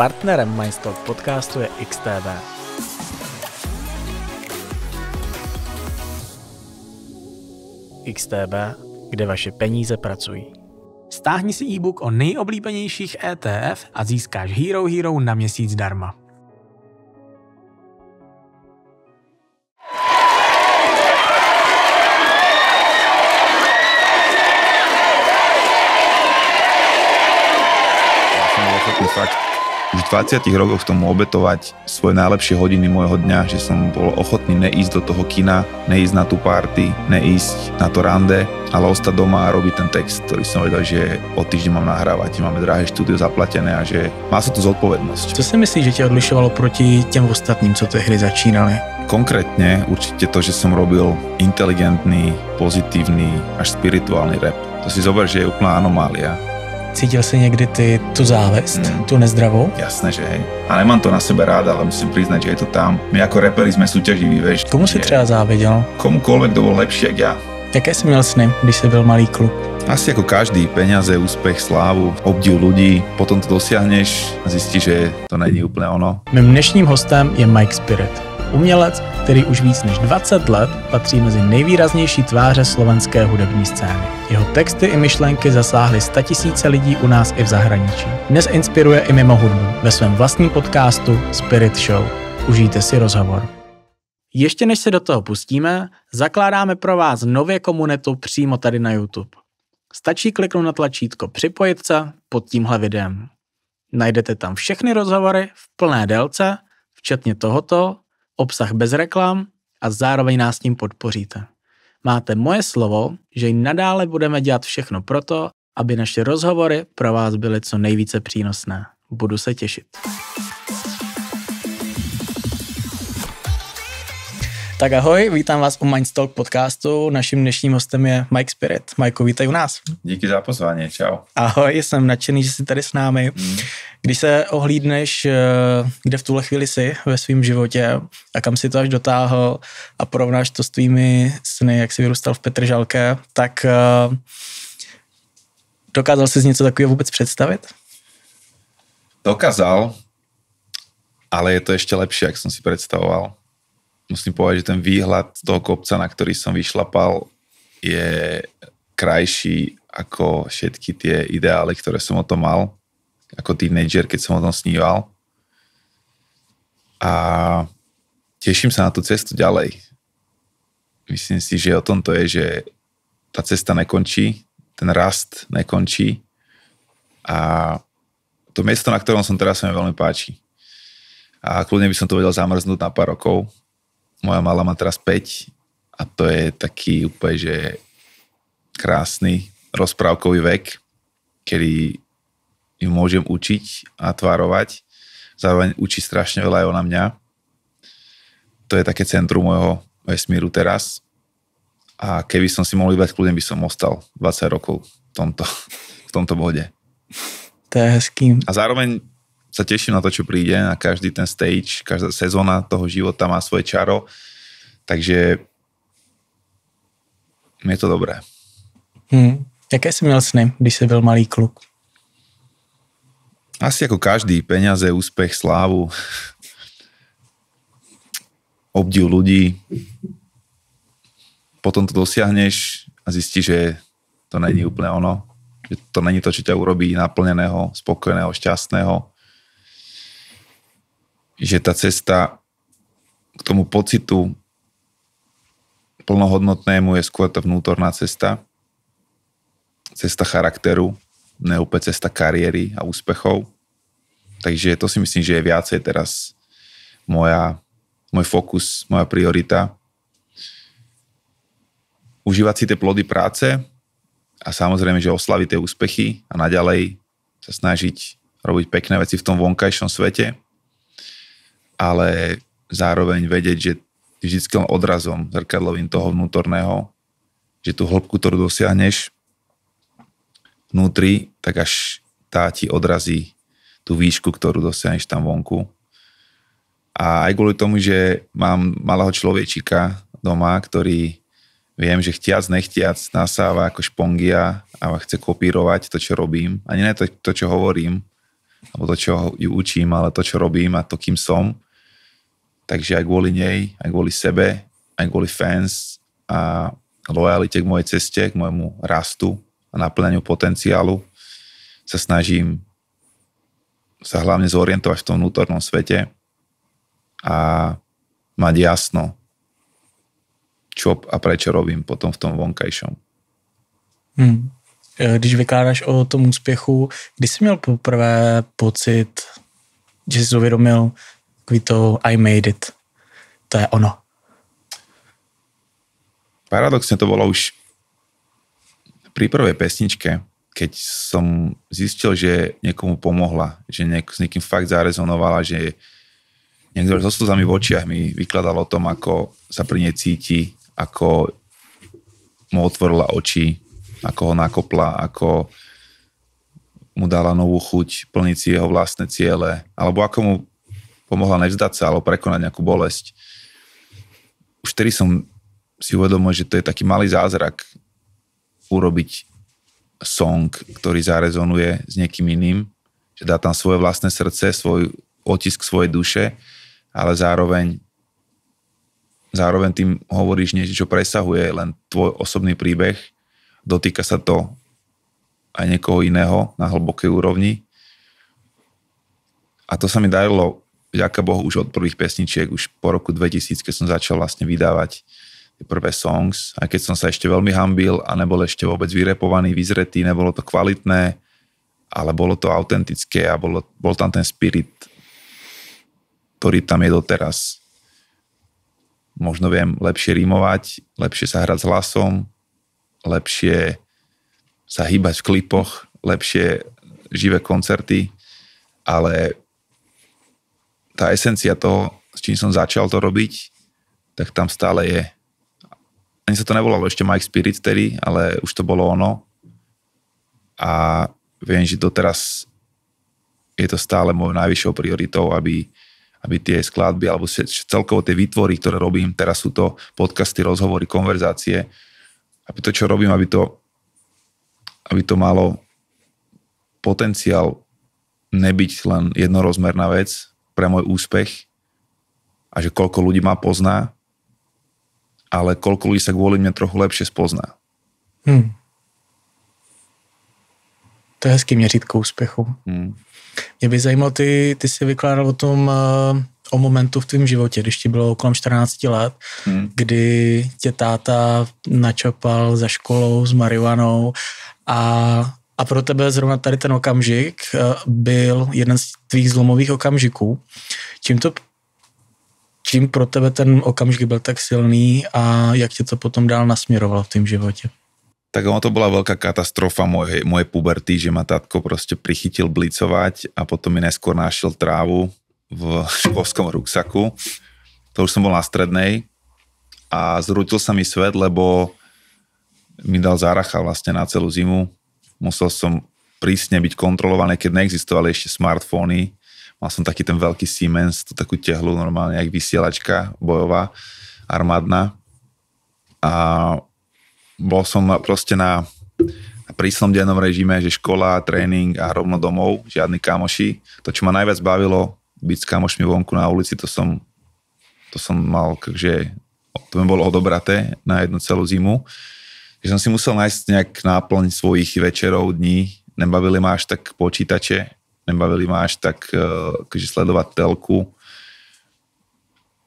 Partnerem Mindstalk podcastu je XTB. XTB, kde vaše peníze pracují. Stáhni si e-book o nejoblíbenějších ETF a získáš Hero na měsíc zdarma. Fakt už v 20 rokoch tomu obetovať svoje najlepšie hodiny môjho dňa, že som bol ochotný neísť do toho kina, neísť na tú party, neísť na to rande, ale ostať doma a robiť ten text, ktorý som vedel, že o týždeň mám nahrávať, máme drahé štúdio zaplatené a že má sa tu zodpovednosť. Co si myslíš, že tě odlišovalo proti těm ostatním, co ty hry začínaly? Konkrétne určite to, že som robil inteligentný, pozitívny, až spirituálny rap. To si zober, že je úplná anomália. Cítil jsi někdy ty tu závist, tu nezdravou? Jasné, že hej. A nemám to na sebe rád, ale musím priznať, že je to tam. My ako reperi sme súťaživí, vieš. Komu si třeba záviděl? Komukoľvek, kto bol lepší jak ja. Jaké jsi měl sny, když jsi byl malý kluk? Asi ako každý, peniaze, úspech, slávu, obdiv ľudí, potom to dosiahneš a zistíš, že to není úplne ono. Mým dnešním hostem je Mike Spirit. Umělec, který už víc než 20 let patří mezi nejvýraznější tváře slovenské hudební scény. Jeho texty i myšlenky zasáhly 100 000 lidí u nás i v zahraničí. Dnes inspiruje i mimo hudbu ve svém vlastním podcastu Spirit Show. Užijte si rozhovor. Ještě než se do toho pustíme, zakládáme pro vás nově komunitu přímo tady na YouTube. Stačí kliknout na tlačítko připojit se pod tímhle videem. Najdete tam všechny rozhovory v plné délce, včetně tohoto, obsah bez reklam a zároveň nás tím podpoříte. Máte moje slovo, že i nadále budeme dělat všechno proto, aby naše rozhovory pro vás byly co nejvíce přínosné. Budu se těšit. Tak ahoj, vítám vás u Mindstalk podcastu. Naším dnešním hostem je Mike Spirit. Majko, vítej u nás. Díky za pozvání, čau. Ahoj, jsem nadšený, že jsi tady s námi. Když se ohlídneš, kde v tuhle chvíli jsi ve svém životě a kam si to až dotáhl a porovnáš to s tvými sny, jak jsi vyrůstal v Petržalke, tak dokázal jsi něco takového vůbec představit? Dokázal, ale je to ešte lepšie, jak som si predstavoval. Musím povedať, že ten výhľad toho kopca, na ktorý som vyšlapal, je krajší ako všetky tie ideály, ktoré som o tom mal, ako teenager, keď som o tom sníval. A teším sa na tú cestu ďalej. Myslím si, že o tom to je, že tá cesta nekončí, ten rast nekončí a to miesto, na ktorom som teraz, sa mi veľmi páči. A kľudne by som to vedel zamrznúť na pár rokov. Moja malá má teraz 5 a to je taký úplne, že krásny rozprávkový vek, kedy ju môžem učiť a tvárovať. Zároveň učí strašne veľa aj ona mňa. To je také centrum môjho vesmíru teraz. A keby som si mohol vybrať, kľudne by som ostal 20 rokov v tomto bode. To je hezký. A zároveň sa teším na to, čo príde, na každý ten stage, každá sezóna toho života má svoje čaro, takže je to dobré. Jaké jsi měl sny, když jsi byl malý kluk? Asi ako každý, peniaze, úspech, slávu, obdiv ľudí. Potom to dosiahneš a zistíš, že to není úplne ono, že to není to, čo ťa urobí naplneného, spokojného, šťastného. Že tá cesta k tomu pocitu plnohodnotnému je skôr tá vnútorná cesta. Cesta charakteru, neúplne cesta kariéry a úspechov. Takže to si myslím, že je viacej teraz môj fokus, moja priorita. Užívať si tie plody práce a samozrejme, že oslaviť tie úspechy a naďalej sa snažiť robiť pekné veci v tom vonkajšom svete, ale zároveň vedieť, že vždycky len odrazom zrkadlovým toho vnútorného, že tú hĺbku, ktorú dosiahneš vnútri, tak až tá ti odrazí tú výšku, ktorú dosiahneš tam vonku. A aj kvôli tomu, že mám malého človečika doma, ktorý viem, že chtiac, nechtiac nasáva ako špongia a chce kopírovať to, čo robím. Ani ne to čo hovorím, alebo to, čo ju učím, ale to, čo robím a to, kým som. Takže aj kvôli nej, aj kvôli sebe, aj kvôli fans a lojalite k mojej ceste, k môjmu rastu a naplňaniu potenciálu sa snažím sa hlavne zorientovať v tom vnútornom svete a mať jasno, čo a prečo robím potom v tom vonkajšom. Když vykládáš o tom úspěchu, kdy jsi měl poprvé pocit, že jsi uvědomil takový to I made it, to je ono? Paradoxne to bolo už pri prvej pesničke, keď som zistil, že niekomu pomohla, že s niekým fakt zarezonovala, že niekto so slzami v očiach mi vykladal o tom, ako sa pri nej cíti, ako mu otvorila oči, ako ho nakopla, ako mu dala novú chuť plniť si jeho vlastné ciele, alebo ako mu pomohla nevzdať sa, alebo prekonať nejakú bolesť. Už vtedy som si uvedomil, že to je taký malý zázrak urobiť song, ktorý zarezonuje s niekým iným, že dá tam svoje vlastné srdce, svoj otisk svojej duše, ale zároveň tým hovoríš niečo, čo presahuje len tvoj osobný príbeh, dotýka sa to aj niekoho iného na hlbokej úrovni. A to sa mi darilo, vďaka Bohu, už od prvých pesničiek, už po roku 2000, keď som začal vlastne vydávať prvé songs, aj keď som sa ešte veľmi hanbil a nebol ešte vôbec vyrepovaný, vyzretý, nebolo to kvalitné, ale bolo to autentické a bol tam ten spirit, ktorý tam je doteraz. Možno viem lepšie rimovať, lepšie sa hrať s hlasom, lepšie sa hýbať v klipoch, lepšie živé koncerty, ale tá esencia toho, s čím som začal to robiť, tak tam stále je. Ani sa to nevolalo ešte Mike Spirit tedy, ale už to bolo ono. A viem, že doteraz je to stále mojou najvyššou prioritou, aby tie skladby, alebo celkovo tie výtvory, ktoré robím, teraz sú to podcasty, rozhovory, konverzácie, aby to, čo robím, aby to malo potenciál nebyť len jednorozmerná vec pre môj úspech a že koľko ľudí ma pozná, ale koľko ľudí sa kvôli mne trochu lepšie spozná. To je hezký měřítko úspěchu. Mě by zajímalo, ty jsi vykládal o tom, o momentu v tvém životě, když ti bylo kolem 14 let, kdy tě táta načapal za školou s marihuanou a pro tebe zrovna tady ten okamžik byl jeden z tvých zlomových okamžiků. Čím pro tebe ten okamžik byl tak silný a jak tě to potom dál nasměrovalo v tém životě? Tak ono to bola veľká katastrofa mojej puberty, že ma tátko proste prichytil blicovať a potom mi neskôr našiel trávu v školskom ruksaku. To už som bol na strednej a zrútil sa mi svet, lebo mi dal záracha vlastne na celú zimu. Musel som prísne byť kontrolovaný, keď neexistovali ešte smartfóny. Mal som taký ten veľký Siemens, tú takú tehlu normálne, jak vysielačka bojová, armádna. A bol som proste na prísnom dennom režime, že škola, tréning a rovno domov, žiadni kamoši. To, čo ma najviac bavilo, byť s kamošmi vonku na ulici, to som mal, že to mi bolo odobraté na jednu celú zimu. Že som si musel nájsť nejak náplň svojich večerov, dní. Nebavili ma až tak počítače, nebavili ma až tak sledovať telku.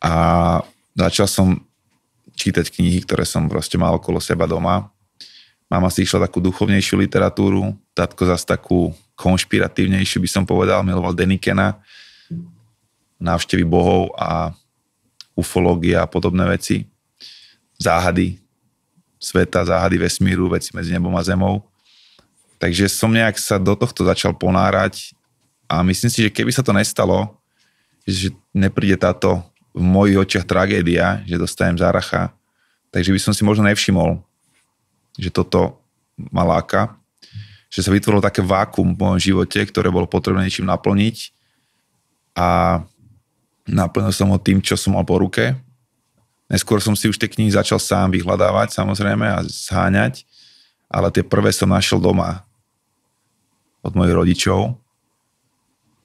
A začal som čítať knihy, ktoré som proste mal okolo seba doma. Mama si išla takú duchovnejšiu literatúru, tatko zase takú konšpiratívnejšiu, by som povedal, miloval Denikena, návštevy bohov a ufológia a podobné veci. Záhady sveta, záhady vesmíru, veci medzi nebom a zemou. Takže som nejak sa do tohto začal ponárať a myslím si, že keby sa to nestalo, že nepríde táto v mojich očiach tragédia, že dostanem záracha, takže by som si možno nevšimol, že toto ma láka, že sa vytvorilo také vákum v mojom živote, ktoré bolo potrebné niečím naplniť a naplnil som ho tým, čo som mal po ruke. Neskôr som si už tie knihy začal sám vyhľadávať, samozrejme, a zháňať, ale tie prvé som našiel doma od mojich rodičov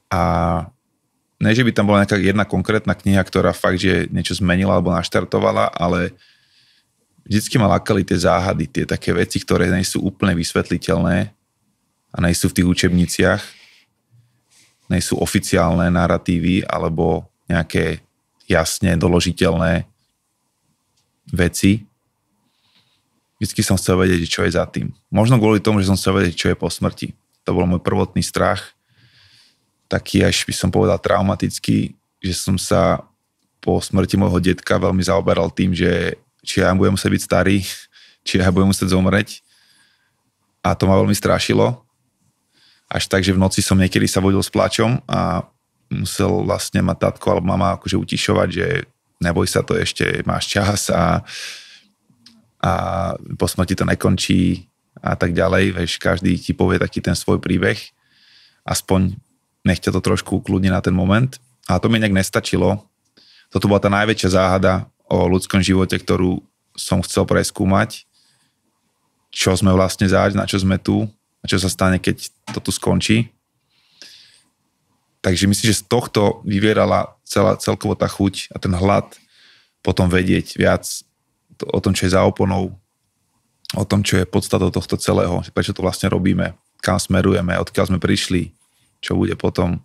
A ne, že by tam bola nejaká jedna konkrétna kniha, ktorá fakt, že niečo zmenila alebo naštartovala, ale vždycky ma lákali tie záhady, tie také veci, ktoré nie sú úplne vysvetliteľné a nie sú v tých učebniciach, nie sú oficiálne narratívy alebo nejaké jasne doložiteľné veci. Vždycky som chcel vedieť, čo je za tým. Možno kvôli tomu, že som chcel vedieť, čo je po smrti. To bol môj prvotný strach. Taký až by som povedal traumatický, že som sa po smrti môjho detka veľmi zaoberal tým, že či ja budem musieť byť starý, či ja budem musieť zomrieť. A to ma veľmi strašilo. Až tak, že v noci som niekedy sa vodil s plačom a musel vlastne ma tatko alebo mama akože utišovať, že neboj sa, to ešte máš čas a po smrti to nekončí a tak ďalej. Vieš, každý ti povie taký ten svoj príbeh. Aspoň nech ťa to trošku ukludní na ten moment. A to mi nejak nestačilo. Toto bola tá najväčšia záhada o ľudskom živote, ktorú som chcel preskúmať. Čo sme vlastne zač, na čo sme tu a čo sa stane, keď to tu skončí. Takže myslím, že z tohto vyvierala celkovo tá chuť a ten hlad potom vedieť viac o tom, čo je za oponou, o tom, čo je podstatou tohto celého, prečo to vlastne robíme, kam smerujeme, odkiaľ sme prišli, čo bude potom.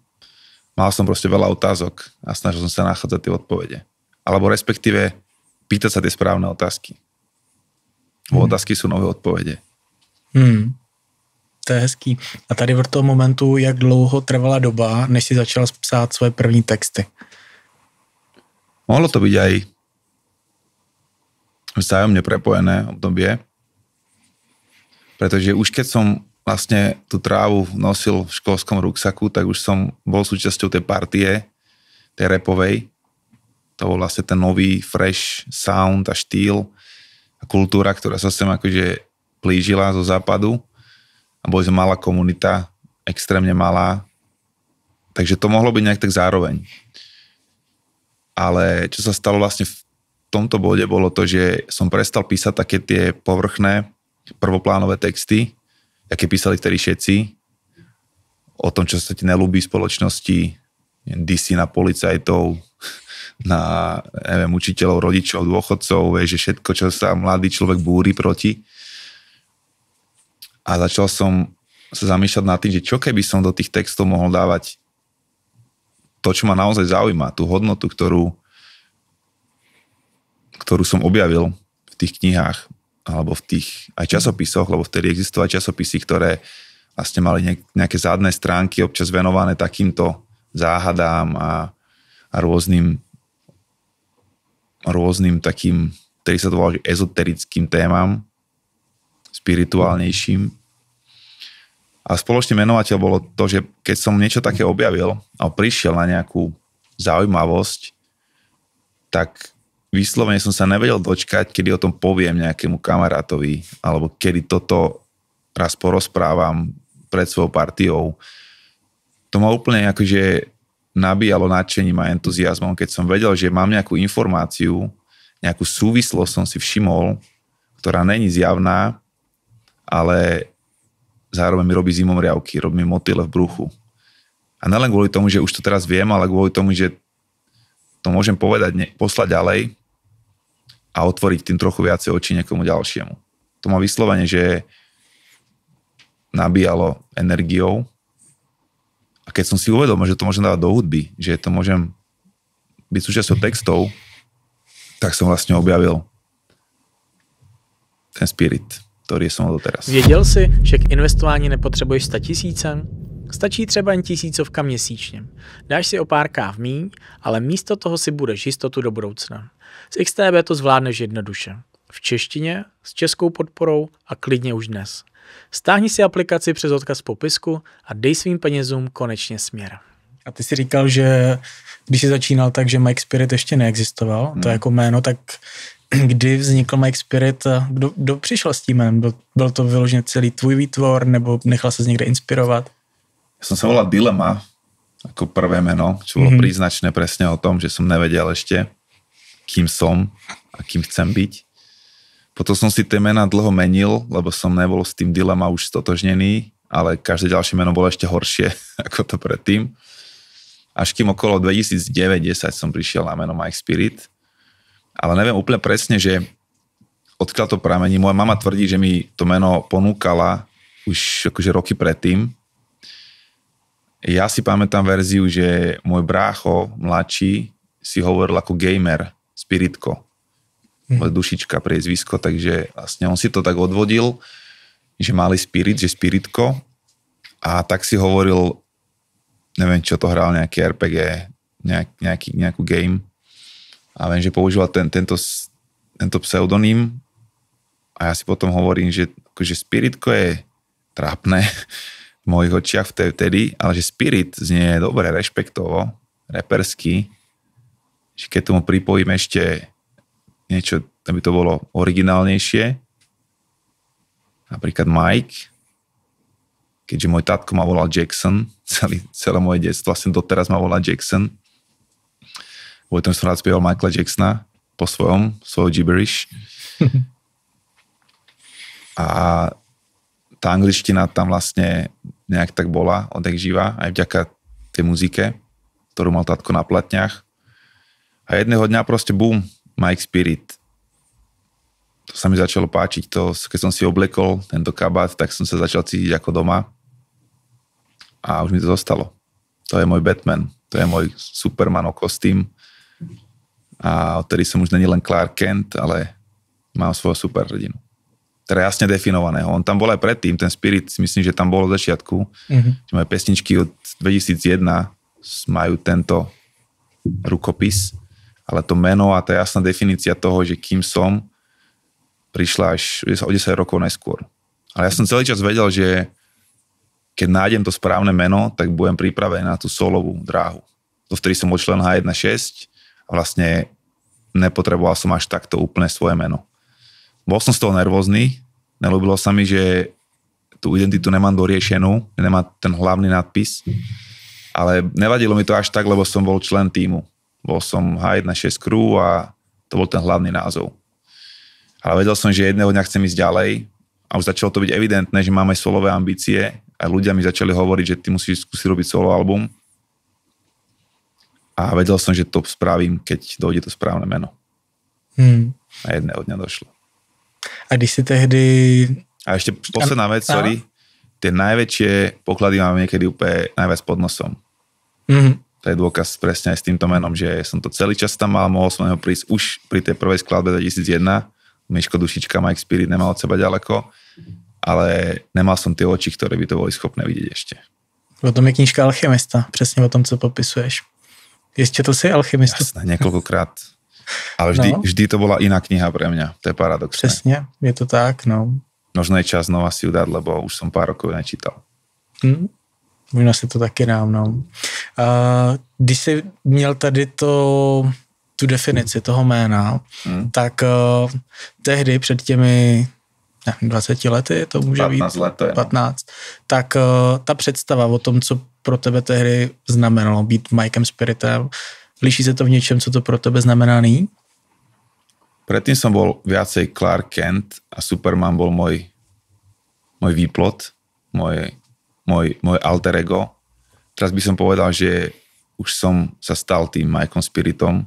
Mal som proste veľa otázok a snažil som sa nachádzať tie odpovede. Alebo respektíve pýtať sa tie správne otázky. Otázky sú nové odpovede. To je hezký. A tady v tom momentu, jak dlouho trvala doba, než si začal psát svoje první texty? Mohlo to byť aj vzájomne prepojené obdobie, pretože už keď som vlastne tú trávu nosil v školskom ruksaku, tak už som bol súčasťou tej partie, tej rapovej. To bol vlastne ten nový fresh sound a štýl a kultúra, ktorá sa sem akože plížila zo západu a boli sme malá komunita, extrémne malá, takže to mohlo byť nejak tak zároveň. Ale čo sa stalo vlastne v tomto bode bolo to, že som prestal písať také tie povrchné prvoplánové texty, aké písali vtedy všetci, o tom, čo sa ti nelúbí v spoločnosti, disy na policajtov, na neviem, učiteľov, rodičov, dôchodcov, vieš, že všetko, čo sa mladý človek búri proti. A začal som sa zamýšľať nad tým, že čo keby som do tých textov mohol dávať to, čo ma naozaj zaujíma, tú hodnotu, ktorú som objavil v tých knihách alebo v tých aj časopisoch, lebo vtedy existovali časopisy, ktoré vlastne mali nejaké zadné stránky občas venované takýmto záhadám a rôznym takým, ktorý sa to volá, že ezoterickým témam, spirituálnejším. A spoločný menovateľ bolo to, že keď som niečo také objavil a prišiel na nejakú zaujímavosť, tak vyslovene som sa nevedel dočkať, kedy o tom poviem nejakému kamarátovi, alebo kedy toto raz porozprávam pred svojou partiou. To ma úplne akože nabíjalo nadšením a entuziasmom, keď som vedel, že mám nejakú informáciu, nejakú súvislosť som si všimol, ktorá není zjavná, ale zároveň mi robí zimomriavky, robí mi motýle v bruchu. A nielen kvôli tomu, že už to teraz viem, ale kvôli tomu, že to môžem povedať, poslať ďalej a otvoriť tým trochu viacej očí niekomu ďalšiemu. To ma vyslovene, že nabíjalo energiou. A keď som si uvedomil, že to môžem dávať do hudby, že to môžem byť súčasťou textov, tak som vlastne objavil ten spirit, ktorý je som doteraz. Věděl si, že k investování nepotřebuješ 100 000? Stačí třeba jen 1000 měsíčně. Dáš si o pár káv míň, ale místo toho si budeš jistotu do budoucna. S XTB to zvládneš jednoduše. V češtině, s českou podporou a klidně už dnes. Stáhni si aplikaci přes odkaz v popisku a dej svým penězům konečně směr. A ty si říkal, že když jsi začínal tak, že Mike Spirit ještě neexistoval, to jako jméno, tak kdy vznikl Mike Spirit, kdo přišel s tím jménem? Byl to vyloženě celý tvůj výtvor, nebo nechal se někde inspirovat? Ja som sa volal Dilema ako prvé meno, čo bolo príznačné presne o tom, že som nevedel ešte, kým som a kým chcem byť. Potom som si tie mená dlho menil, lebo som nebol s tým Dilema už stotožnený, ale každé ďalšie meno bolo ešte horšie ako to predtým. až kým okolo 2009-10 som prišiel na meno Mike Spirit. Ale neviem úplne presne, že odkiaľ to pramení. Moja mama tvrdí, že mi to meno ponúkala už akože roky predtým. Ja si pamätám verziu, že môj brácho mladší si hovoril ako gamer Spiritko. Moja dušička priezvisko, takže vlastne on si to tak odvodil, že mali Spirit, že Spiritko. A tak si hovoril, neviem čo to hral, nejaký RPG, nejakú game. A viem, že používal tento pseudonym. A ja si potom hovorím, že akože Spiritko je trápne v mojich očiach vtedy, ale že Spirit znie dobre, rešpektovo, repersky. Že keď tomu pripojím ešte niečo, aby to bolo originálnejšie, napríklad Mike, keďže môj tatko ma volal Jackson, celé moje detstvo, vlastne doteraz ma volá Jackson. Potom som rád spieval Michaela Jacksona po svojho gibberish. A tá angličtina tam vlastne nejak tak bola odjak živa, aj vďaka tej muzike, ktorú mal tatko na platniach. A jedného dňa proste boom, Mike Spirit. To sa mi začalo páčiť. Keď som si oblekol tento kabát, tak som sa začal cítiť ako doma. A už mi to zostalo. To je môj Batman. To je môj Supermanov kostým. A odtedy som už není len Clark Kent, ale mám svoju superhrdinu. Teda jasne definovaného. On tam bol aj predtým, ten Spirit, myslím, že tam bol od začiatku. Že moje pesničky od 2001 majú tento rukopis, ale to meno a tá jasná definícia toho, že kým som, prišla až o 10 rokov neskôr. Ale ja som celý čas vedel, že keď nájdem to správne meno, tak budem pripravený na tú solovú dráhu. Dovtedy som bol člen H1.6 a vlastne nepotreboval som až takto úplne svoje meno. Bol som z toho nervózny, nelúbilo sa mi, že tú identitu nemám doriešenú, nemá ten hlavný nadpis, ale nevadilo mi to až tak, lebo som bol člen tímu. Bol som H1.6 crew a to bol ten hlavný názov. Ale vedel som, že jedného dňa chcem ísť ďalej a už začalo to byť evidentné, že máme solové ambície a ľudia mi začali hovoriť, že ty musíš skúsiť robiť solo album. A vedel som, že to spravím, keď dojde to správne meno. A jedného dňa došlo. A když si tehdy... A ešte posledná vec, sorry. Tie najväčšie poklady mám niekedy úplne najviac pod nosom. To je dôkaz presne aj s týmto menom, že som to celý čas tam mal, mohol som ho prísť už pri tej prvej skladbe 2001. Miško Dušička, Mike Spirit nemal od seba ďaleko, ale nemal som tie oči, ktoré by to boli schopné vidieť ešte. O tom je knížka Alchymista, přesně o tom, co popisuješ. Ještě to si Alchymista. Jasné, niekoľkokrát. Ale vždy to bola iná kniha pre mňa. To je paradoxné. Přesně, je to tak, no. Možno je čas znova si ju dať, lebo už som pár rokov nečítal. Možná si to taky dám, no. Když jsi měl tady tu definici toho jména, tak tehdy před těmi 20 lety, to může 15 být, let to je, 15, tak ta představa o tom, co pro tebe tehdy znamenalo být Mikem Spiritem, líší se to v něčem, co to pro tebe znamená nyní? Predtým som bol viacej Clark Kent a Superman bol môj výplod, môj alter ego. Teraz by som povedal, že už som sa stal tým Mikem Spiritom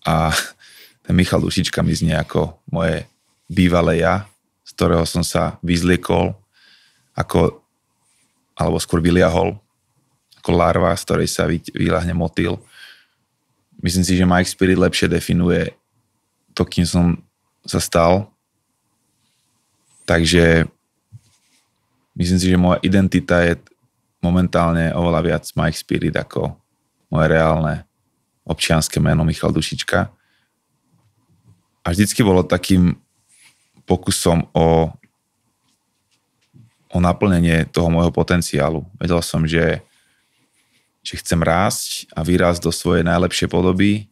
a ten Michal Dušička mi znie ako moje bývalé ja, z ktorého som sa vyzliekol, alebo skôr vyliahol, ako larva, z ktorej sa vyľahne motýl. Myslím si, že Mike Spirit lepšie definuje to, kým som sa stal. Takže myslím si, že moja identita je momentálne oveľa viac Mike Spirit ako moje reálne občianske meno Michal Dušička. A vždycky bolo takým pokusom o naplnenie toho môjho potenciálu. Vedel som, že chcem rásť a vyrásť do svojej najlepšej podoby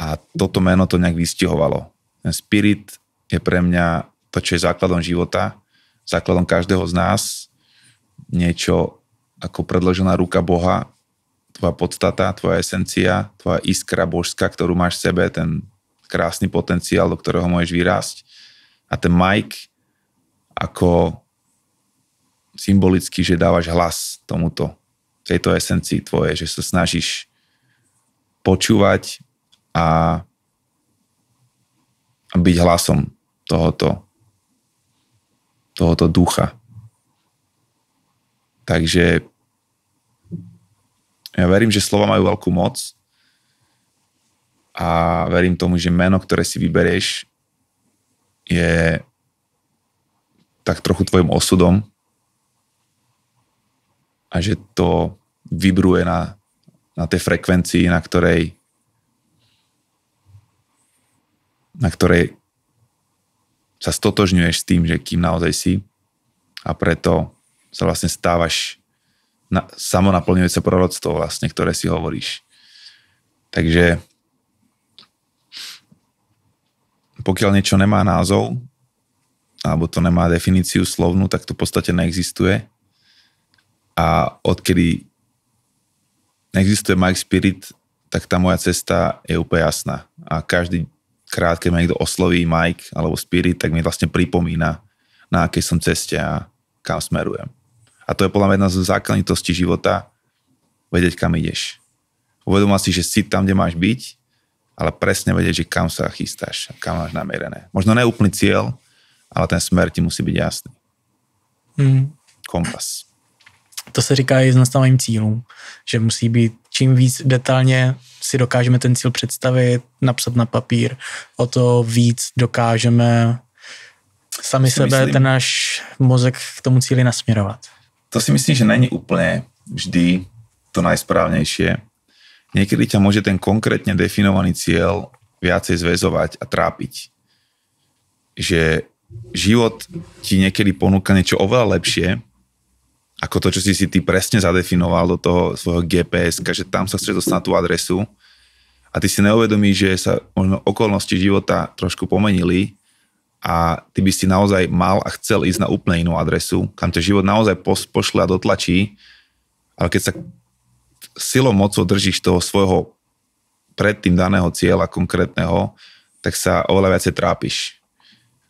a toto meno to nejak vystihovalo. Ten Spirit je pre mňa to, čo je základom života, základom každého z nás, niečo ako predložená ruka Boha, tvoja podstata, tvoja esencia, tvoja iskra božská, ktorú máš v sebe, ten krásny potenciál, do ktorého môžeš vyrásť. A ten Mike ako symbolicky, že dávaš hlas tomuto tejto esencii tvojej, že sa snažíš počúvať a byť hlasom tohoto ducha. Takže ja verím, že slova majú veľkú moc a verím tomu, že meno, ktoré si vyberieš, je tak trochu tvojim osudom a že to vibruje na tej frekvencii, na ktorej sa stotožňuješ s tým, že kým naozaj si a preto sa vlastne stávaš samonaplňujúce proroctvo vlastne, ktoré si hovoríš. Takže pokiaľ niečo nemá názov alebo to nemá definíciu slovnú, tak to v podstate neexistuje. A odkedy neexistuje Mike Spirit, tak tá moja cesta je úplne jasná. A každý krát, keď ma niekto osloví Mike alebo Spirit, tak mi vlastne pripomína, na akej som ceste a kam smerujem. A to je podľa mňa jedna z zákonitostí života, vedieť, kam ideš. Uvedomať si, že si tam, kde máš byť, ale presne vedieť, že kam sa chystáš, kam máš namierené. Možno ne úplný cieľ, ale ten smer ti musí byť jasný. Kompas. To se říká i s nastavením cílů, že musí být čím víc detailně si dokážeme ten cíl představit, napsat na papír, o to víc dokážeme sami sebe, ten náš mozek k tomu cíli nasměrovat. To si myslím, že není úplne vždy to najsprávnejšie. Niekedy ťa môže ten konkrétne definovaný cieľ viacej zväzovať a trápiť. Že život ti niekedy ponúka niečo oveľa lepšie, ako to, čo si ty presne zadefinoval do toho svojho GPS-ka, že tam sa chceš dostať na tú adresu a ty si neuvedomíš, že sa možno okolnosti života trošku pomenili a ty by si naozaj mal a chcel ísť na úplne inú adresu, kam ťa život naozaj pošle a dotlačí, ale keď sa silou mocou držíš toho svojho predtým daného cieľa konkrétneho, tak sa oveľa viacej trápiš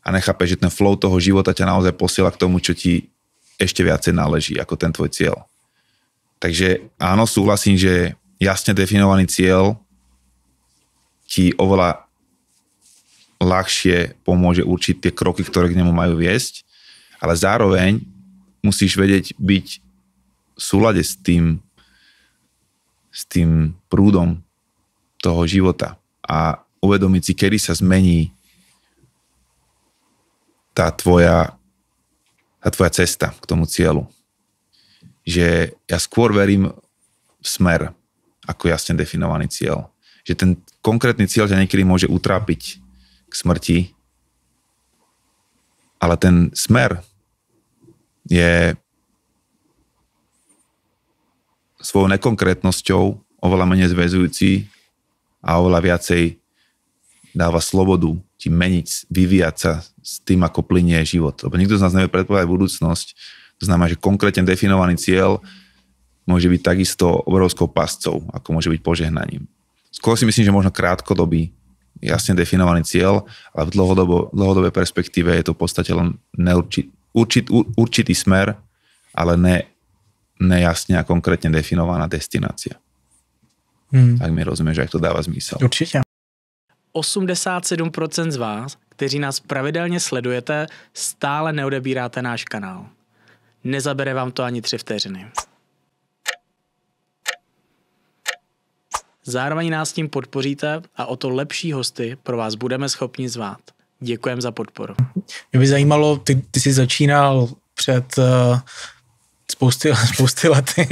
a nechápeš, že ten flow toho života ťa naozaj posiela k tomu, čo ti ešte viacej náleží ako ten tvoj cieľ. Takže áno, súhlasím, že jasne definovaný cieľ ti oveľa ľahšie pomôže určiť tie kroky, ktoré k nemu majú viesť, ale zároveň musíš vedieť byť v súlade s tým prúdom toho života a uvedomiť si, kedy sa zmení tá tvoja cesta k tomu cieľu. Že ja skôr verím v smer ako jasne definovaný cieľ. Že ten konkrétny cieľ ťa niekedy môže utrápiť k smrti, ale ten smer je svojou nekonkrétnosťou oveľa menej zväzujúci a oveľa viacej dáva slobodu ti meniť, vyvíjať sa s tým, ako plynie život. Lebo nikto z nás nevie predpovedať budúcnosť. To znamená, že konkrétne definovaný cieľ môže byť takisto obrovskou pascou, ako môže byť požehnaním. Skôr si myslím, že možno krátkodobý, jasne definovaný cieľ, ale v dlhodobej perspektíve je to v podstate len určitý smer, ale nejasne a konkrétne definovaná destinácia. Tak mi rozumieš, že ak to dáva zmysel. Určitě. 87% z vás, kteří nás pravidelně sledujete, stále neodebíráte náš kanál. Nezabere vám to ani 3 vteřiny. Zároveň nás tím podpoříte a o to lepší hosty pro vás budeme schopni zvát. Děkujem za podporu. Mě by zajímalo, ty jsi začínal před spousty lety.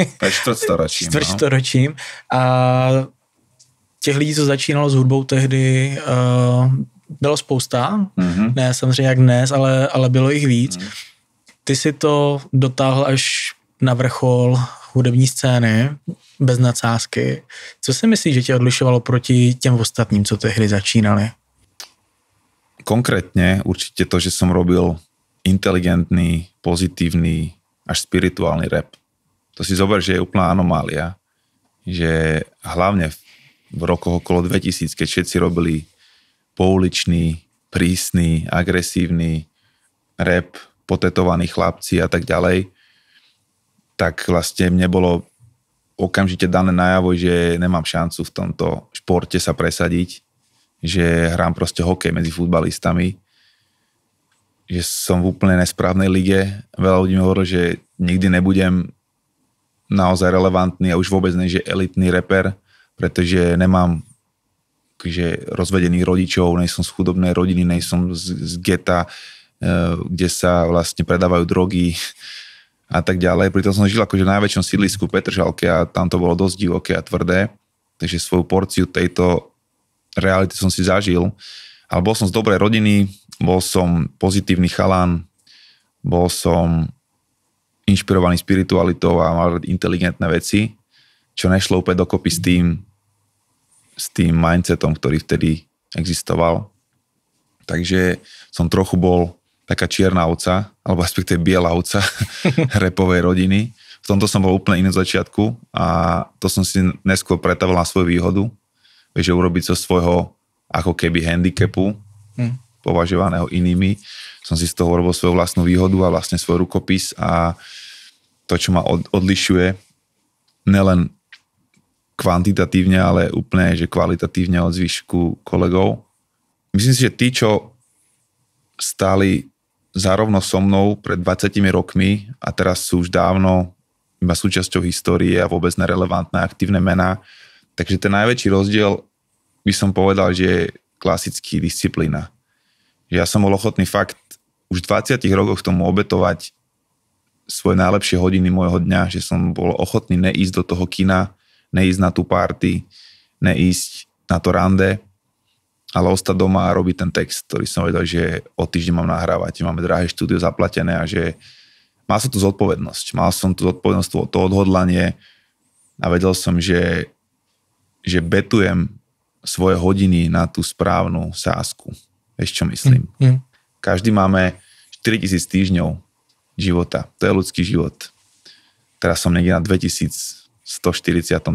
čtvrtstoročím. A těch lidí, co začínalo s hudbou tehdy, bylo spousta. Ne samozřejmě jak dnes, ale bylo jich víc. Ty si to dotáhl až na vrchol hudební scény, bez nadsázky. Co si myslíš, že tě odlišovalo proti těm ostatním, co tehdy začínali? Konkrétne určite to, že som robil inteligentný, pozitívny, až spirituálny rap. To si zober, že je úplná anomália, že hlavne v rokoch okolo 2000, keď všetci robili pouličný, prísny, agresívny rap, potetovaní chlapci a tak ďalej, tak vlastne mne bolo okamžite dané najavo, že nemám šancu v tomto športe sa presadiť, že hrám proste hokej medzi futbalistami, že som v úplne nesprávnej lige. Veľa ľudí mi hovorilo, že nikdy nebudem naozaj relevantný a už vôbec nie, že elitný reper, pretože nemám rozvedených rodičov, nie som z chudobnej rodiny, nie som z geta, kde sa vlastne predávajú drogy a tak ďalej. Pritom som žil akože v najväčšom sídlisku Petržalke a tam to bolo dosť divoké a tvrdé, takže svoju porciu tejto reality som si zažil. Ale bol som z dobrej rodiny, bol som pozitívny chalan, bol som inšpirovaný spiritualitou a mal inteligentné veci, čo nešlo úplne dokopy s tým mindsetom, ktorý vtedy existoval. Takže som trochu bol taká čierna ovca, alebo respektíve biela ovca rapovej rodiny. V tomto som bol úplne iný z začiatku a to som si neskôr pretavil na svoju výhodu, že urobiť zo svojho ako keby handicapu, považovaného inými, som si z toho urobil svoju vlastnú výhodu a vlastne svoj rukopis a to, čo ma odlišuje nelen kvantitatívne, ale úplne, že kvalitatívne od zvyšku kolegov. Myslím si, že tí, čo stáli zárovno so mnou pred 20 rokmi a teraz sú už dávno iba súčasťou histórie a vôbec nerelevantné aktívne mená, takže ten najväčší rozdiel by som povedal, že je klasický disciplína. Že ja som bol ochotný fakt už v 20 rokoch tomu obetovať svoje najlepšie hodiny môjho dňa, že som bol ochotný neísť do toho kina, neísť na tú party, neísť na to rande, ale ostať doma a robiť ten text, ktorý som vedel, že o týždeň mám nahrávať, máme drahé štúdio zaplatené a že mal som tú zodpovednosť. Mal som tú zodpovednosť, to odhodlanie a vedel som, že betujem svoje hodiny na tú správnu sázku. Vieš, čo myslím? Každý máme 4000 týždňov života. To je ľudský život. Teraz som niekde na 2140.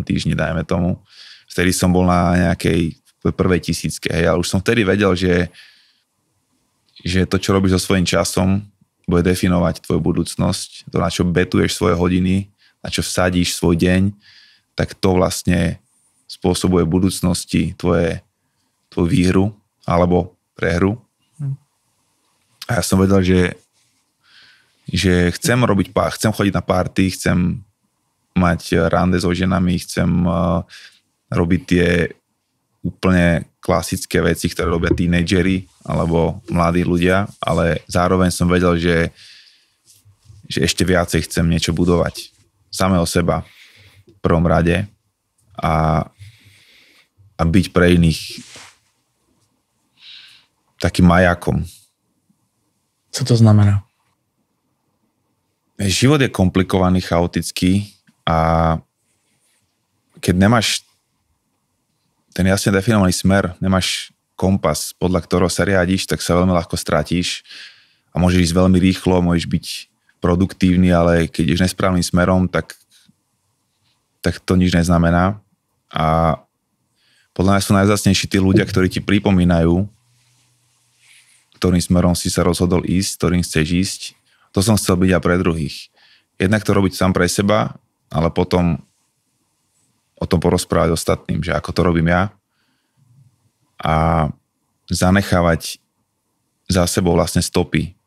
týždni, dajme tomu. Vtedy som bol na nejakej prvej tisícke, hej, ale už som vtedy vedel, že to, čo robíš so svojím časom, bude definovať tvoju budúcnosť. To, na čo betuješ svoje hodiny, na čo vsadíš svoj deň, tak to vlastne spôsobuje v budúcnosti tvoju výhru alebo prehru. A ja som vedel, že chcem chodiť na party, chcem mať rande so ženami, chcem robiť tie úplne klasické veci, ktoré robia tínedžeri alebo mladí ľudia, ale zároveň som vedel, že ešte viacej chcem niečo budovať. Samého seba v prvom rade a byť pre iných takým majakom. Co to znamená? Život je komplikovaný, chaotický a keď nemáš ten jasne definovaný smer, nemáš kompas, podľa ktorého sa riadiš, tak sa veľmi ľahko stratíš a môžeš ísť veľmi rýchlo, môžeš byť produktívny, ale keď ideš nesprávnym smerom, tak to nič neznamená. A podľa mňa sú najvzácnejší tí ľudia, ktorí ti pripomínajú, ktorým smerom si sa rozhodol ísť, ktorým chceš ísť. To som chcel byť aj pre druhých. Jednak to robiť sám pre seba, ale potom o tom porozprávať ostatným, že ako to robím ja a zanechávať za sebou vlastne stopy.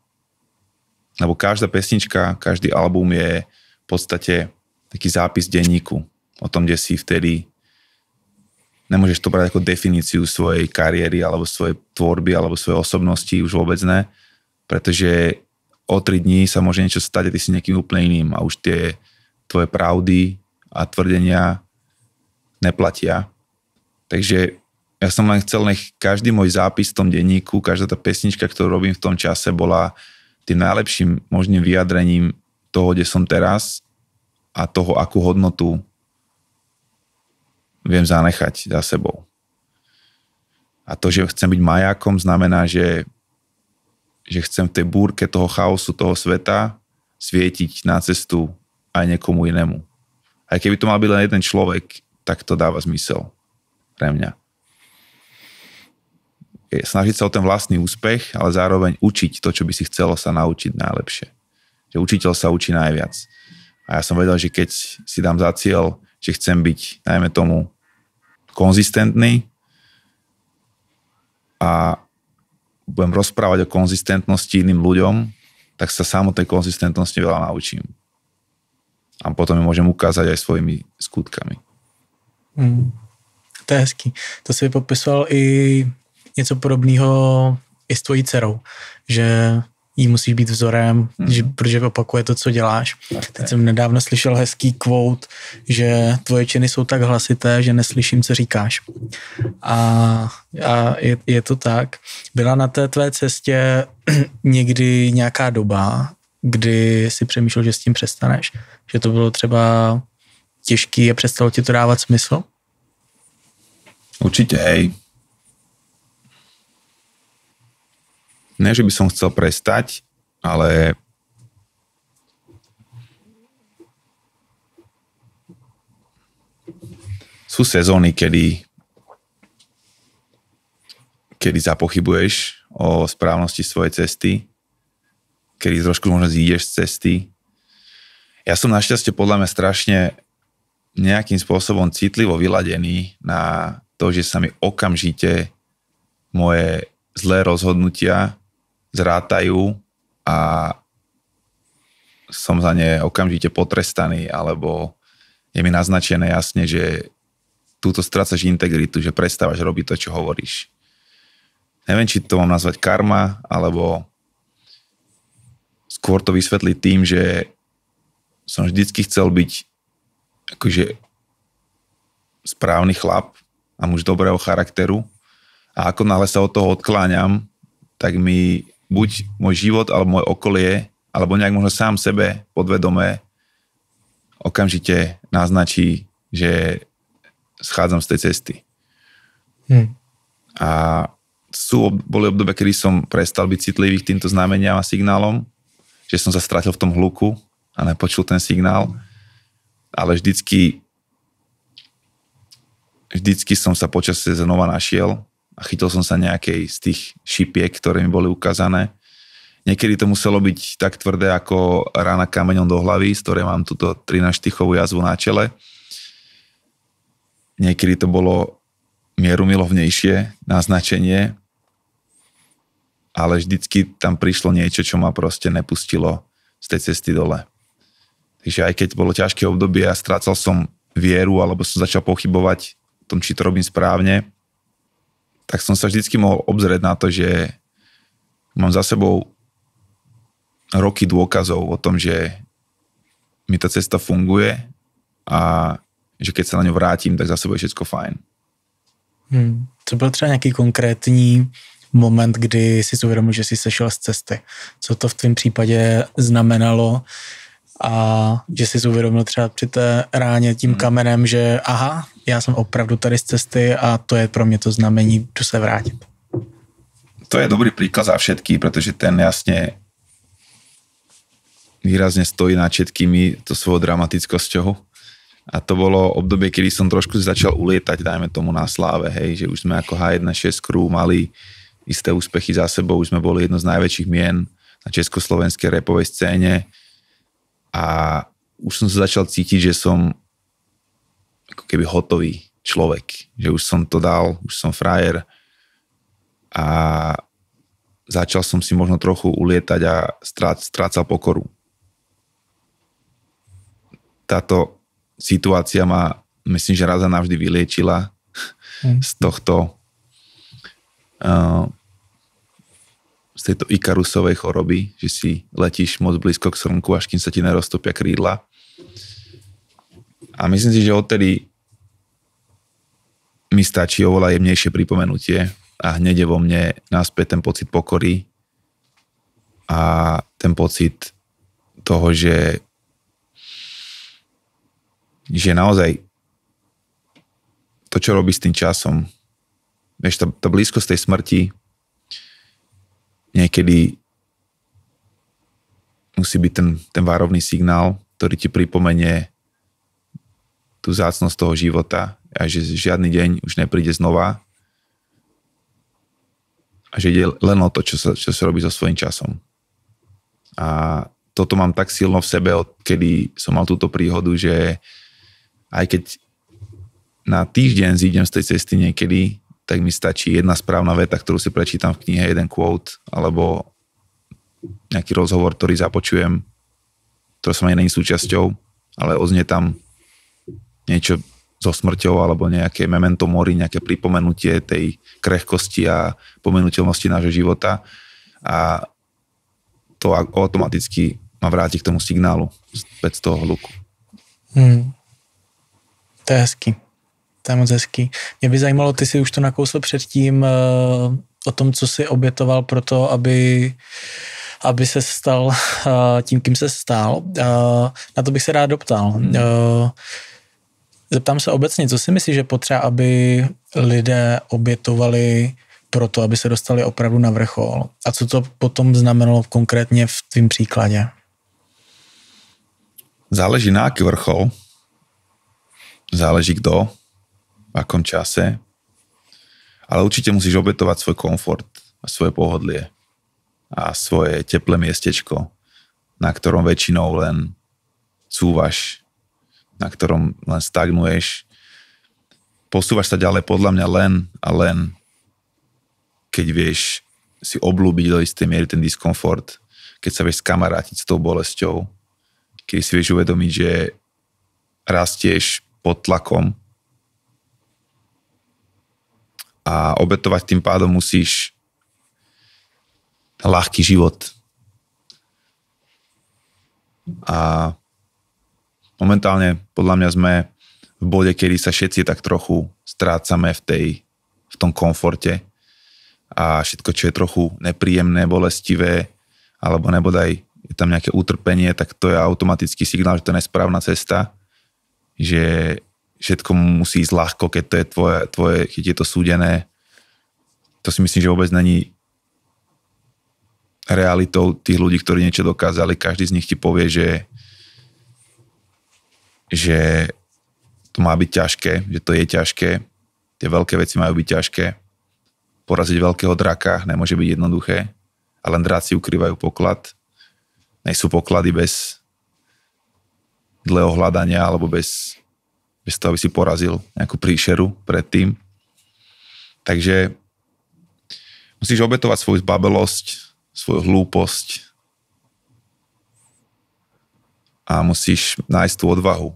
Lebo každá pesnička, každý album je v podstate taký zápis denníku o tom, kde si vtedy. Nemôžeš to brať ako definíciu svojej kariéry alebo svojej tvorby alebo svojej osobnosti, už vôbec ne, pretože o 3 dní sa môže niečo stať a ty si niekým úplne iným a už tie tvoje pravdy a tvrdenia neplatia. Takže ja som len chcel, nech každý môj zápis v tom denníku, každá tá pesnička, ktorú robím v tom čase, bola tým najlepším možným vyjadrením toho, kde som teraz a toho, akú hodnotu viem zanechať za sebou. A to, že chcem byť majákom, znamená, že chcem v tej búrke toho chaosu, toho sveta svietiť na cestu aj niekomu inému. Aj keby to mal byť len jeden človek, tak to dáva zmysel pre mňa. Snažiť sa o ten vlastný úspech, ale zároveň učiť to, čo by si chcelo sa naučiť najlepšie. Že učiteľ sa učí najviac. A ja som vedel, že keď si dám za cieľ, že chcem byť, najmä tomu, konzistentný a budem rozprávať o konzistentnosti iným ľuďom, tak sa sám o tej konzistentnosti veľa naučím. A potom ju môžem ukázať aj svojimi skutkami. To je hezký. To si popisoval i něco podobného i s tvojí dcerou, že jí musíš být vzorem, protože opakuje to, co děláš. Teď jsem nedávno slyšel hezký quote, že tvoje činy jsou tak hlasité, že neslyším, co říkáš. A je to tak. Byla na té tvé cestě někdy nějaká doba, kdy si přemýšlel, že s tím přestaneš? Že to bylo třeba těžký a přestalo ti to dávat smysl? Určite, hej. Ne, že by som chcel prestať, ale sú sezóny, kedy zapochybuješ o správnosti svojej cesty, kedy trošku možno zídeš z cesty. Ja som našťastie podľa mňa strašne nejakým spôsobom citlivo vyladený na to, že sa mi okamžite moje zlé rozhodnutia zrátajú a som za ne okamžite potrestaný, alebo je mi naznačené jasne, že túto strácaš integritu, že prestávaš robiť to, čo hovoríš. Neviem, či to mám nazvať karma, alebo skôr to vysvetliť tým, že som vždycky chcel byť akože správny chlap a muž dobrého charakteru a ako náhle sa od toho odkláňam, tak mi buď môj život, alebo moje okolie, alebo nejak možno sám sebe podvedome okamžite naznačí, že schádzam z tej cesty. A boli obdobia, kedy som prestal byť citlivý k týmto znameniam a signálom, že som sa stratil v tom hluku a nepočul ten signál, ale vždycky som sa počasie znova našiel a chytil som sa nejakej z tých šipiek, ktoré mi boli ukázané. Niekedy to muselo byť tak tvrdé ako rána kameňom do hlavy, z ktorej mám túto 13-štychovú jazvu na čele. Niekedy to bolo mierumilovnejšie naznačenie, ale vždycky tam prišlo niečo, čo ma proste nepustilo z tej cesty dole. Takže aj keď bolo ťažké obdobie a strácal som vieru, alebo som začal pochybovať o tom, či to robím správne, tak som sa vždycky mohol obzrieť na to, že mám za sebou roky dôkazov o tom, že mi tá cesta funguje a že keď sa na ňu vrátim, tak zase bude všetko fajn. To byl třeba nějaký konkrétní moment, kdy si uvědomil, že jsi sešel z cesty. Co to v tvém případě znamenalo a že jsi uvědomil třeba při té ráně tím kamenem, že aha, já jsem opravdu tady z cesty a to je pro mě to znamení, jdu se vrátit. To je dobrý príklad za všetky, pretože ten jasne výrazne stojí nad všetkými to svojou dramatickosťou. A to bolo obdobie, kedy som trošku začal ulietať, dajme tomu na sláve, hej, že už sme ako H1.6 crew mali isté úspechy za sebou, už sme boli jedno z najväčších mien na československej rapovej scéne a už som sa začal cítiť, že som ako keby hotový človek, že už som to dal, už som frajer a začal som si možno trochu ulietať a strácal pokoru. Táto situácia ma, myslím, že raz a navždy vyliečila z tejto Ikarusovej choroby, že si letíš moc blízko k slnku, až kým sa ti neroztopia krídla. A myslím si, že odtedy mi stačí oveľa jemnejšie pripomenutie a hneď je vo mne naspäť ten pocit pokory a ten pocit toho, že naozaj to, čo robí s tým časom, vieš, tá blízkosť tej smrti niekedy musí byť ten varovný signál, ktorý ti pripomenie tú vzácnosť toho života a že žiadny deň už nepríde znova a že ide len o to, čo sa robí so svojím časom. A toto mám tak silno v sebe, odkedy som mal túto príhodu, že aj keď na týždeň zídem z tej cesty niekedy, tak mi stačí jedna správna veta, ktorú si prečítam v knihe, jeden quote, alebo nejaký rozhovor, ktorý započujem, ktorý som aj není súčasťou, ale oznie tam niečo so smrťou, alebo nejaké memento mori, nejaké pripomenutie tej krehkosti a pomenuteľnosti nášho života. A to automaticky ma vráti k tomu signálu späť z toho hluku. To je hezký. To je moc hezký. Mě by zajímalo, ty si už to nakousl předtím o tom, co si obětoval pro to, aby se stal tím, kým se stal. Na to bych se rád doptal. Zeptám se obecně, co si myslíš, že potřeba, aby lidé obětovali pro to, aby se dostali opravdu na vrchol? A co to potom znamenalo konkrétně v tvým příkladě? Záleží na aký vrchol. Záleží kto, v akom čase. Ale určite musíš obetovať svoj komfort a svoje pohodlie a svoje teplé miestečko, na ktorom väčšinou len cúvaš, na ktorom len stagnuješ. Posúvaš sa ďalej podľa mňa len a len, keď vieš si obľúbiť do istej miery ten diskomfort, keď sa vieš skamarátiť s tou bolesťou, keď si vieš uvedomiť, že rastieš pod tlakom a obetovať tým pádom musíš ľahký život. A momentálne podľa mňa sme v bode, kedy sa všetci tak trochu strácame v tom komforte a všetko, čo je trochu nepríjemné, bolestivé alebo nebodaj je tam nejaké utrpenie, tak to je automatický signál, že to je nesprávna cesta, že všetko musí ísť ľahko, keď to je tvoje, keď je to súdené. To si myslím, že vôbec není realitou tých ľudí, ktorí niečo dokázali. Každý z nich ti povie, že to má byť ťažké, že to je ťažké. Tie veľké veci majú byť ťažké. Poraziť veľkého draka nemôže byť jednoduché, a len dráci ukrývajú poklad. Nejsú poklady bez dlhého hľadania alebo bez toho, aby si porazil nejakú príšeru predtým. Takže musíš obetovať svoju zbabelosť, svoju hlúposť a musíš nájsť tú odvahu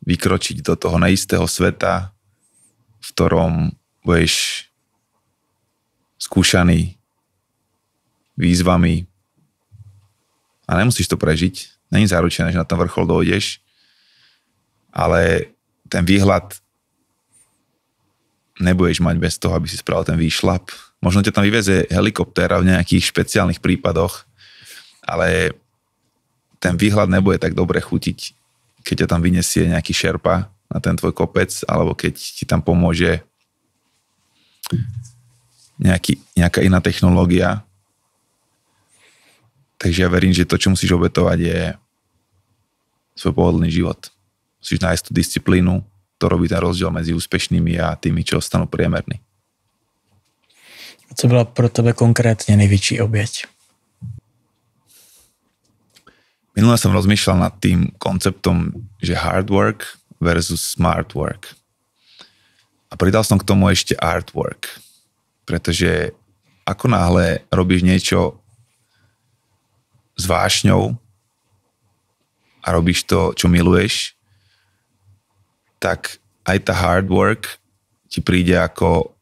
vykročiť do toho neistého sveta, v ktorom budeš skúšaný výzvami a nemusíš to prežiť. Není zaručené, že na ten vrchol dojdeš, ale ten výhľad nebudeš mať bez toho, aby si spravil ten výšlap. Možno ťa tam vyvezie helikoptéra v nejakých špeciálnych prípadoch, ale ten výhľad nebude tak dobre chutiť, keď ťa tam vyniesie nejaký šerpa na ten tvoj kopec, alebo keď ti tam pomôže nejaká iná technológia. Takže ja verím, že to, čo musíš obetovať, je svoj pohodlný život. Musíš nájsť tú disciplínu, to robí ten rozdiel medzi úspešnými a tými, čo ostanú priemerní. Co byla pro tebe konkrétně největší oběť? Minule som rozmýšľal nad tým konceptom, že hard work versus smart work. A pridal som k tomu ešte artwork. Pretože ako náhle robíš niečo s vášňou a robíš to, čo miluješ, tak aj tá hard work ti príde ako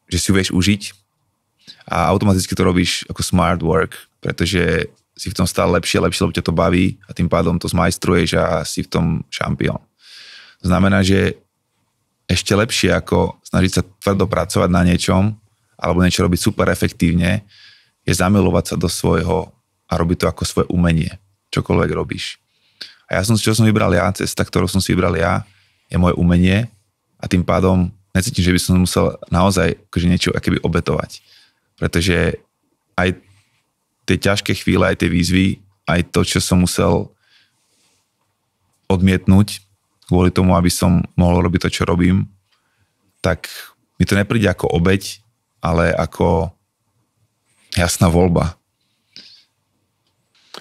že si vieš užiť a automaticky to robíš ako smart work, pretože si v tom stále lepšie, lebo ťa to baví a tým pádom to zmajstruješ a si v tom šampión. To znamená, že ešte lepšie ako snažiť sa tvrdo pracovať na niečom alebo niečo robiť super efektívne je zamilovať sa do svojho a robiť to ako svoje umenie, čokoľvek robíš. A čo som vybral ja, cesta, ktorú som si vybral ja, je moje umenie a tým pádom necítim, že by som musel naozaj akože niečo akoby obetovať. Pretože aj tie ťažké chvíle, aj tie výzvy, aj to, čo som musel odmietnúť kvôli tomu, aby som mohol robiť to, čo robím, tak mi to nepríde ako obeť, ale ako jasná voľba.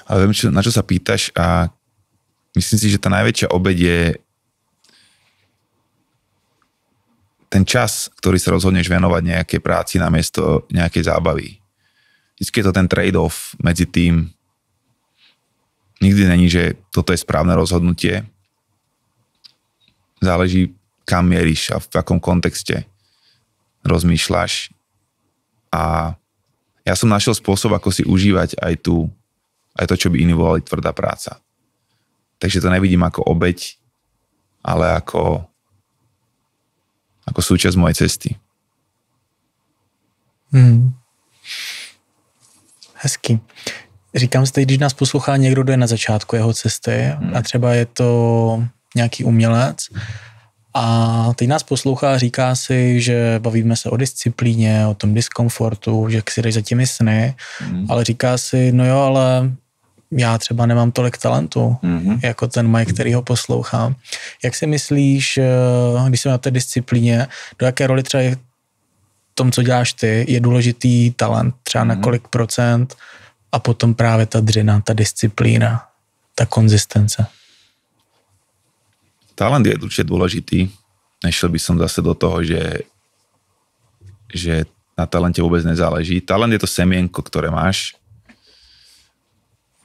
Ale viem, na čo sa pýtaš a myslím si, že tá najväčšia obeť je ten čas, ktorý sa rozhodneš venovať nejakej práci namiesto nejakej zábavy. Vždycky je to ten trade-off medzi tým. Nikdy není, že toto je správne rozhodnutie. Záleží, kam mieríš a v akom kontexte rozmýšľaš. A ja som našiel spôsob, ako si užívať aj to, čo by iní volali tvrdá práca. Takže to nevidím ako obeť, ale ako súčasť mojej cesty. Hezky. Říkám si teď, když nás poslouchá někdo, kdo je na začátku jeho cesty a třeba je to nějaký umělec a teď nás poslouchá a říká si, že bavíme se o disciplíně, o tom diskomfortu, že si jdeš za těmi sny, ale říká si, no jo, ale já třeba nemám tolik talentu, jako ten Mike, který ho poslouchám. Jak si myslíš, když jsme na té disciplíně, do jaké roli třeba je v tom, co děláš ty, je důležitý talent, třeba na kolik procent a potom právě ta dřina, ta disciplína, ta konzistence? Talent je určite dôležitý. Nešiel by som zase do toho, že na talente vôbec nezáleží. Talent je to semienko, ktoré máš.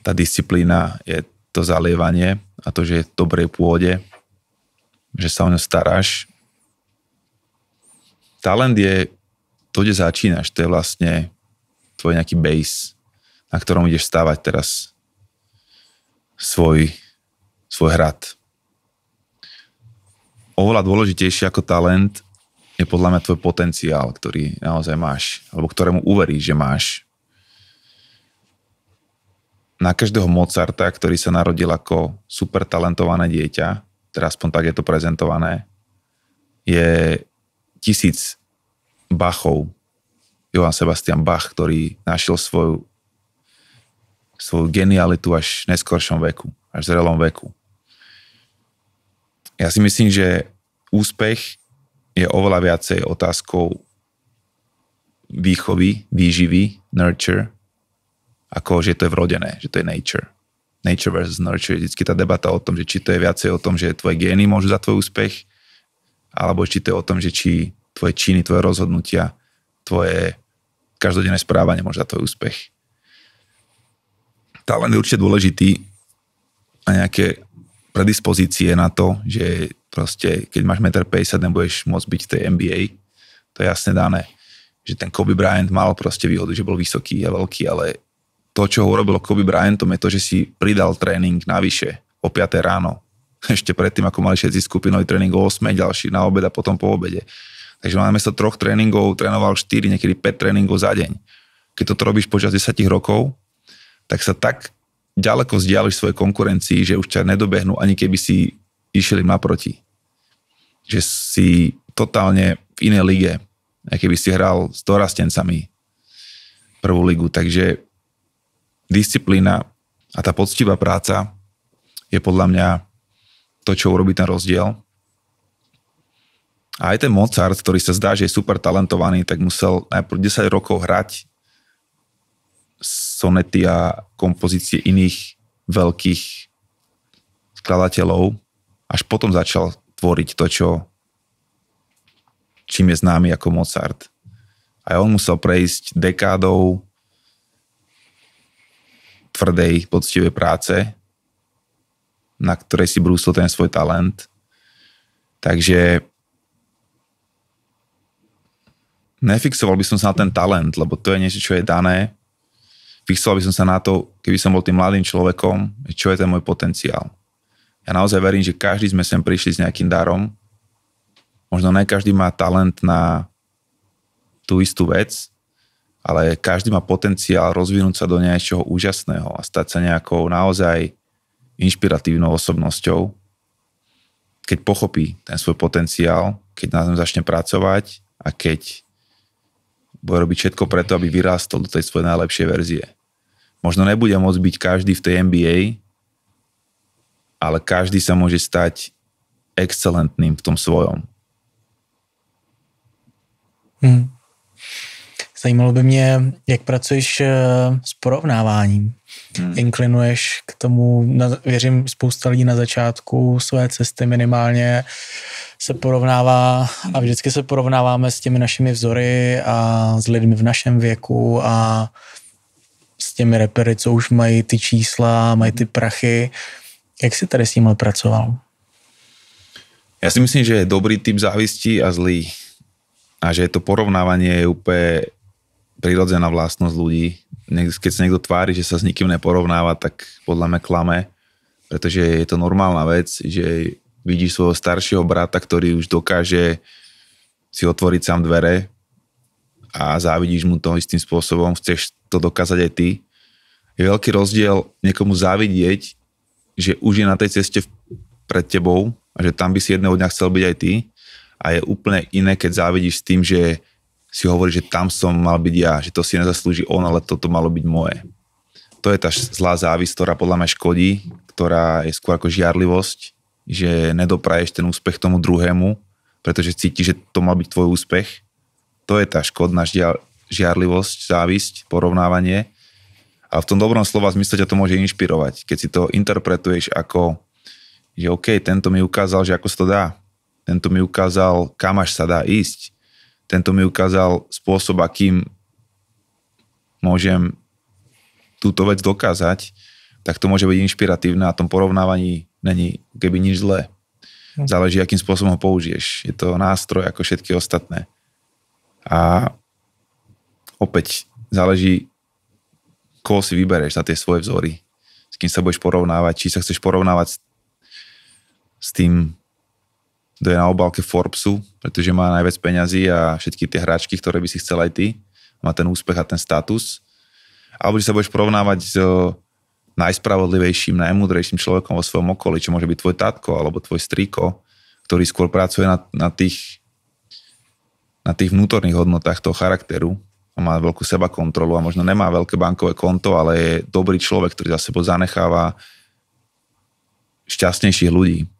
Tá disciplína je to zalievanie a to, že je v dobrej pôde, že sa o ňo staráš. Talent je to, kde začínaš. To je vlastne tvoj nejaký base, na ktorom ideš stávať teraz svoj hrad. Oveľa dôležitejší ako talent je podľa mňa tvoj potenciál, ktorý naozaj máš, alebo ktorému uveríš, že máš. Na každého Mozarta, ktorý sa narodil ako super talentované dieťa, teraz aspoň tak je to prezentované, je 1000 Bachov. Johann Sebastian Bach, ktorý našiel svoju genialitu až v neskoršom veku, až v zrelom veku. Ja si myslím, že úspech je oveľa viacej otázkou výchovy, výživy, nurture, ako že to je vrodené, že to je nature. Nature versus nurture. Vždycky tá debata o tom, že či to je viacej o tom, že tvoje gény môžu za tvoj úspech, alebo či to je o tom, že či tvoje činy, tvoje rozhodnutia, tvoje každodenné správanie môže za tvoj úspech. Talent je určite dôležitý a nejaké predispozície na to, že proste, keď máš 1,50 m, nebudeš môcť byť v tej NBA. To je jasne dané. Že ten Kobe Bryant mal proste výhodu, že bol vysoký a veľký, ale to, čo ho urobilo Kobe Bryantom, je to, že si pridal tréning navyše o 5 ráno. Ešte predtým, ako mali všetci skupinový tréning o 8, ďalší na obed a potom po obede. Takže namiesto 3 tréningov trénoval 4, niekedy 5 tréningov za deň. Keď toto robíš počas 10 rokov, tak sa tak ďaleko vzdiališ svojej konkurencii, že už ťa nedobehnú, ani keby si išiel im naproti. Že si totálne v inej lige, aj keby si hral s dorastencami prvú ligu. Takže disciplína a tá poctivá práca je podľa mňa to, čo urobí ten rozdiel. A aj ten Mozart, ktorý sa zdá, že je super talentovaný, tak musel najprv 10 rokov hrať sonety a kompozície iných veľkých skladateľov, až potom začal tvoriť to, čím je známy ako Mozart. A on musel prejsť dekádou tvrdej, poctivej práce, na ktorej si brúsil ten svoj talent. Takže nefixoval by som sa na ten talent, lebo to je niečo, čo je dané. Fixoval by som sa na to, keby som bol tým mladým človekom, čo je ten môj potenciál. Ja naozaj verím, že každý sme sem prišli s nejakým darom. Možno ne každý má talent na tú istú vec, ale každý má potenciál rozvinúť sa do niečoho úžasného a stať sa nejakou naozaj inšpiratívnou osobnosťou. Keď pochopí ten svoj potenciál, keď na tom začne pracovať a keď bude robiť všetko preto, aby vyrástol do tej svojej najlepšej verzie. Možno nebude môcť byť každý v tej NBA, ale každý sa môže stať excelentným v tom svojom. Zajímalo by mě, jak pracuješ s porovnáváním. Inklinuješ k tomu, věřím, spousta lidí na začátku své cesty minimálně se porovnává a vždycky se porovnáváme s těmi našimi vzory a s lidmi v našem věku a s těmi rapery, co už mají ty čísla, mají ty prachy. Jak si tady s tím pracoval? Ja si myslím, že je dobrý typ závisti a zlý. A že to porovnávanie je úplne prirodzená vlastnosť ľudí. Keď sa niekto tvári, že sa s nikým neporovnáva, tak podľa mňa klame, pretože je to normálna vec, že vidíš svojho staršieho brata, ktorý už dokáže si otvoriť sám dvere a závidíš mu to istým spôsobom, chceš to dokázať aj ty. Je veľký rozdiel niekomu závidieť, že už je na tej ceste pred tebou a že tam by si jedného dňa chcel byť aj ty, a je úplne iné, keď závidíš s tým, že si hovoríš, že tam som mal byť ja, že to si nezaslúži on, ale toto malo byť moje. To je tá zlá závisť, ktorá podľa mňa škodí, ktorá je skôr ako žiarlivosť, že nedopraješ ten úspech tomu druhému, pretože cítiš, že to mal byť tvoj úspech. To je tá škodná žiarlivosť, závisť, porovnávanie. A v tom dobrom slova zmysle ťa to môže inšpirovať, keď si to interpretuješ ako, že OK, tento mi ukázal, že ako sa to dá. Tento mi ukázal, kam až sa dá ísť. Tento mi ukázal spôsob, akým môžem túto vec dokázať, tak to môže byť inšpiratívne a tom porovnávaní není keby nič zlé. Záleží, akým spôsobom ho použiješ. Je to nástroj ako všetky ostatné. A opäť záleží, koho si vybereš za tie svoje vzory. S kým sa budeš porovnávať. Či sa chceš porovnávať s tým, kto je na obálke Forbesu, pretože má najviac peňazí a všetky tie hráčky, ktoré by si chcel aj ty, má ten úspech a ten status. Alebo že sa budeš porovnávať s najspravodlivejším, najmúdrejším človekom vo svojom okolí, čo môže byť tvoj tatko alebo tvoj strýko, ktorý skôr pracuje na tých vnútorných hodnotách toho charakteru a má veľkú sebakontrolu a možno nemá veľké bankové konto, ale je dobrý človek, ktorý za sebou zanecháva šťastnejších ľudí.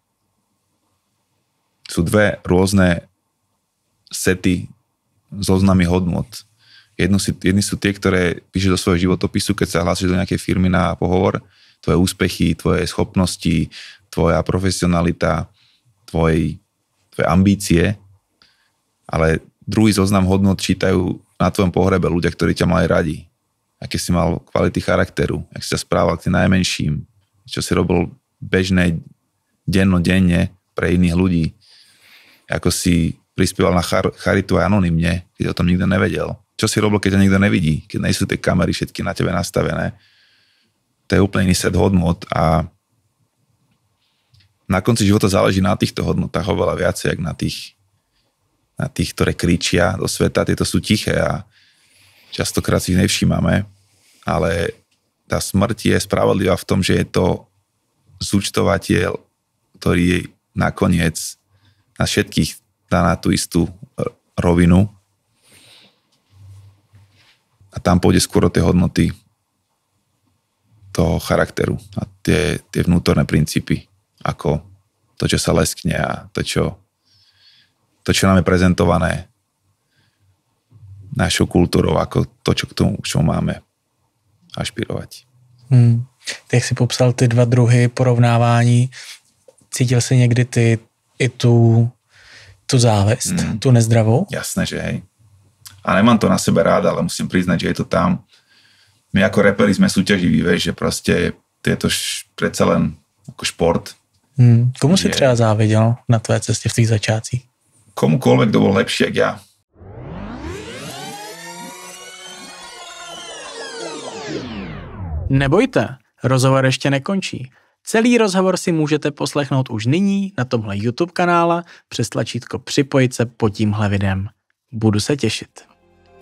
Sú dve rôzne sety zoznamy hodnot. Jedni sú tie, ktoré píšeš do svojho životopisu, keď sa hlásiš do nejakej firmy na pohovor, tvoje úspechy, tvoje schopnosti, tvoja profesionalita, tvoje ambície, ale druhý zoznam hodnot čítajú na tvojom pohrebe ľudia, ktorí ťa mali radi. Aké si mal kvality charakteru, jak si sa správal k tým najmenším, čo si robil bežné dennodenne pre iných ľudí, ako si prispieval na charitu aj anonymne, keď o tom nikto nevedel. Čo si robil, keď ťa nikto nevidí, keď nie sú tie kamery všetky na tebe nastavené. To je úplne iný set hodnot a na konci života záleží na týchto hodnotách oveľa viacej, jak na tých, ktoré kričia do sveta. Tieto sú tiché a častokrát si ich nevšímame, ale tá smrť je spravodlivá v tom, že je to zúčtovateľ, ktorý je nakoniec na všetkých dá na tú istú rovinu a tam pôjde skôr o tie hodnoty toho charakteru a tie vnútorné princípy, ako to, čo sa leskne a to, čo nám je prezentované našou kultúrou, ako to, čo k tomu, čo máme ašpirovať. Jak si popsal ty dva druhy porovnávání, cítil si někdy ty i tu závist, tu nezdravou? Jasné, že hej. A nemám to na sebe rád, ale musím priznať, že je to tam. My ako reperi sme súťaživí, vieš, že proste je to predsa len ako šport. Komu si třeba záviděl na tvé cestě v tých začátcích? Komukoľvek, kto bol lepší, jak ja. Nebojte, rozhovor ještě nekončí. Celý rozhovor si můžete poslechnout už nyní na tomhle YouTube kanále přes tlačítko připojit se pod tímhle videem. Budu se těšit.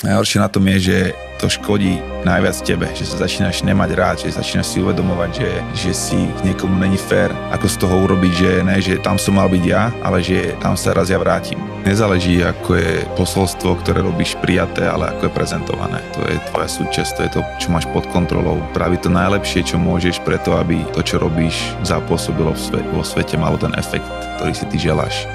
Najhoršie na tom je, že to škodí najviac tebe, že sa začínaš nemať rád, že začínaš si uvedomovať, že si k niekomu není fér, ako z toho urobiť, že ne, že tam som mal byť ja, ale že tam sa raz ja vrátim. Nezáleží, ako je posolstvo, ktoré robíš prijaté, ale ako je prezentované. To je tvoja súčasť, to je to, čo máš pod kontrolou. Práve to najlepšie, čo môžeš preto, aby to, čo robíš, zapôsobilo vo svete, malo ten efekt, ktorý si ty želáš.